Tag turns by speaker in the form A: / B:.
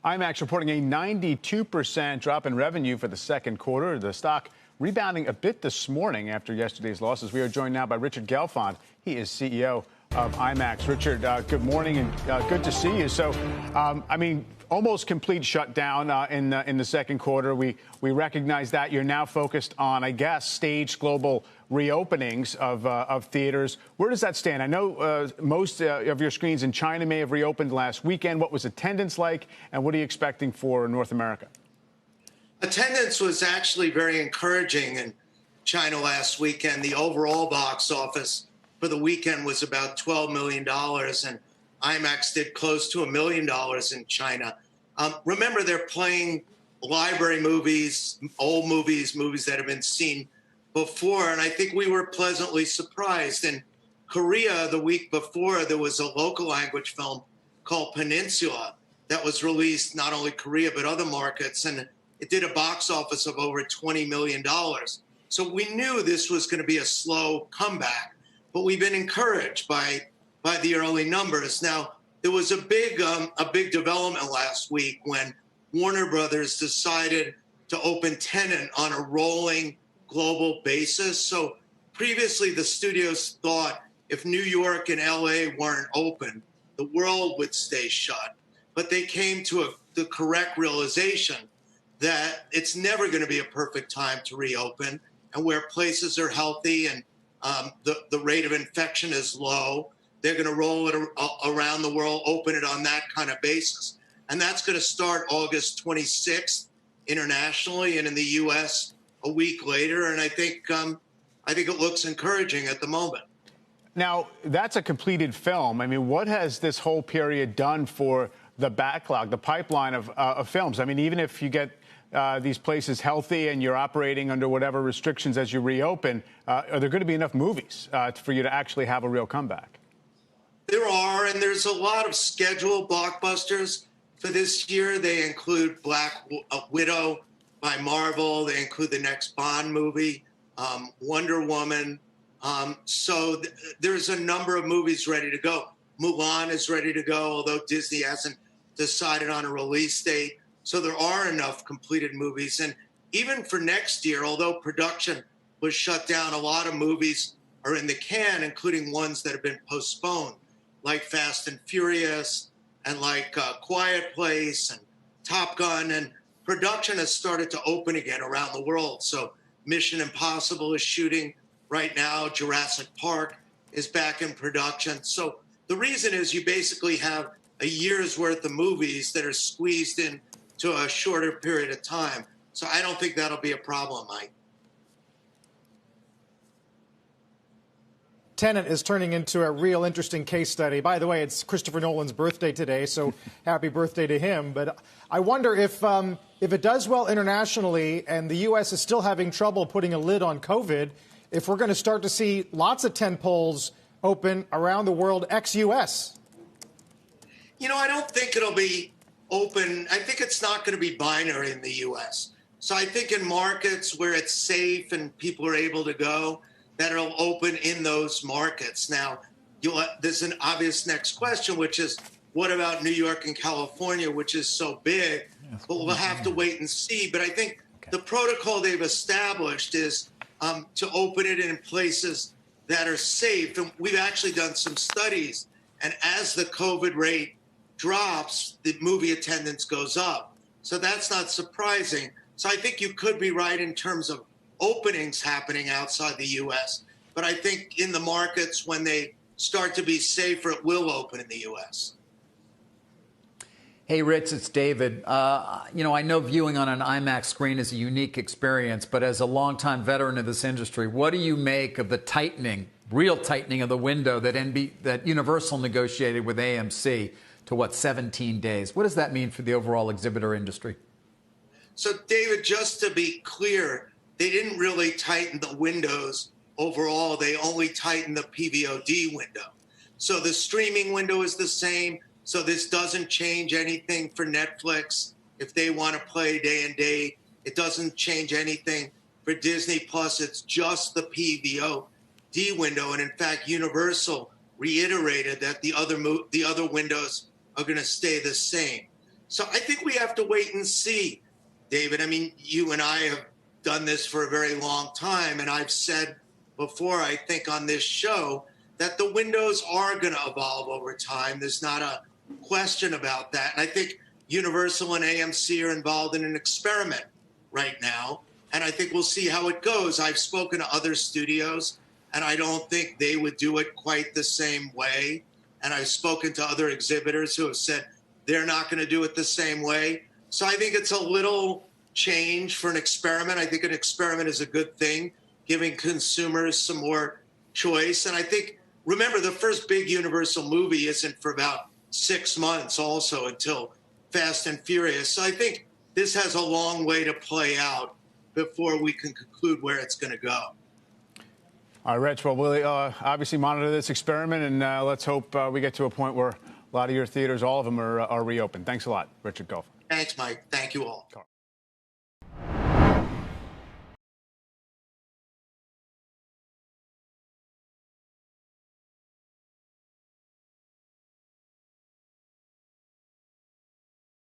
A: IMAX reporting a 92% drop in revenue for the second quarter. The stock rebounding a bit this morning after yesterday's losses. We are joined now by Richard Gelfond. He is CEO of IMAX. Richard, good morning and good to see you. So, almost complete shutdown in the second quarter. We recognize that you're now focused on, I guess, staged global reopenings of theaters. Where does that stand? I know most of your screens in China may have reopened last weekend. What was attendance like, and what are you expecting for North America?
B: Attendance was actually very encouraging in China last weekend. The overall box office for the weekend was about $12 million, and IMAX did close to $1 million in China. Remember, they're playing library movies, old movies, movies that have been seen before, and I think we were pleasantly surprised. In Korea, the week before, there was a local language film called Peninsula that was released not only Korea but other markets, and it did a box office of over $20 million. So we knew this was going to be a slow comeback, but we've been encouraged by the early numbers. Now, there was a big development last week when Warner Brothers decided to open Tenet on a rolling global basis. So previously, the studios thought if New York and LA weren't open, the world would stay shut. But they came to the correct realization that it's never going to be a perfect time to reopen, and where places are healthy and the rate of infection is low, they're going to roll it around the world, open it on that kind of basis. And that's going to start August 26th internationally, and in the U.S. a week later. And I think it looks encouraging at the moment.
A: Now, that's a completed film. I mean, what has this whole period done for the backlog, the pipeline of films? I mean, even if you get these places healthy and you're operating under whatever restrictions as you reopen, are there going to be enough movies for you to actually have a real comeback?
B: There are, and there's a lot of scheduled blockbusters for this year. They include Black Widow by Marvel. They include the next Bond movie, Wonder Woman. So there's a number of movies ready to go. Mulan is ready to go, although Disney hasn't decided on a release date. So there are enough completed movies. And even for next year, although production was shut down, a lot of movies are in the can, including ones that have been postponed, like Fast and Furious and like Quiet Place and Top Gun. And production has started to open again around the world. So Mission Impossible is shooting right now. Jurassic Park is back in production. So the reason is you basically have a year's worth of movies that are squeezed in to a shorter period of time. So I don't think that'll be a problem, Mike.
C: Tenet is turning into a real interesting case study. By the way, it's Christopher Nolan's birthday today, so happy birthday to him. But I wonder if it does well internationally and the U.S. is still having trouble putting a lid on COVID, if we're going to start to see lots of tentpoles open around the world ex-U.S.
B: You know, I don't think it'll be open. I think it's not going to be binary in the U.S. So I think in markets where it's safe and people are able to go, that it'll open in those markets. Now, there's an obvious next question, which is, what about New York and California, which is so big? But we'll have to wait and see. But I think the protocol they've established is to open it in places that are safe. And we've actually done some studies. And as the COVID rate drops, the movie attendance goes up. So that's not surprising. So I think you could be right in terms of openings happening outside the U.S. But I think in the markets, when they start to be safer, it will open in the U.S.
D: Hey, Rich, it's David. I know viewing on an IMAX screen is a unique experience, but as a longtime veteran of this industry, what do you make of the real tightening of the window that Universal negotiated with AMC to, 17 days? What does that mean for the overall exhibitor industry?
B: So, David, just to be clear, they didn't really tighten the windows overall. They only tightened the PVOD window. So the streaming window is the same. So this doesn't change anything for Netflix if they want to play day and date. It doesn't change anything for Disney Plus. It's just the PVOD window. And in fact, Universal reiterated that the other windows are going to stay the same. So I think we have to wait and see, David. I mean, you and I have done this for a very long time, and I've said before, I think on this show, that the windows are going to evolve over time. There's not a question about that. And I think Universal and AMC are involved in an experiment right now, and I think we'll see how it goes. I've spoken to other studios, and I don't think they would do it quite the same way. And I've spoken to other exhibitors who have said they're not going to do it the same way. So I think it's a little change for an experiment. I think an experiment is a good thing, giving consumers some more choice. And I think, remember, the first big Universal movie isn't for about 6 months also until Fast and Furious. So I think this has a long way to play out before we can conclude where it's going to go.
A: All right, Rich. Well, we'll obviously monitor this experiment, and let's hope we get to a point where a lot of your theaters, all of them, are reopened. Thanks a lot, Richard Gelfand.
B: Thanks, Mike. Thank you all.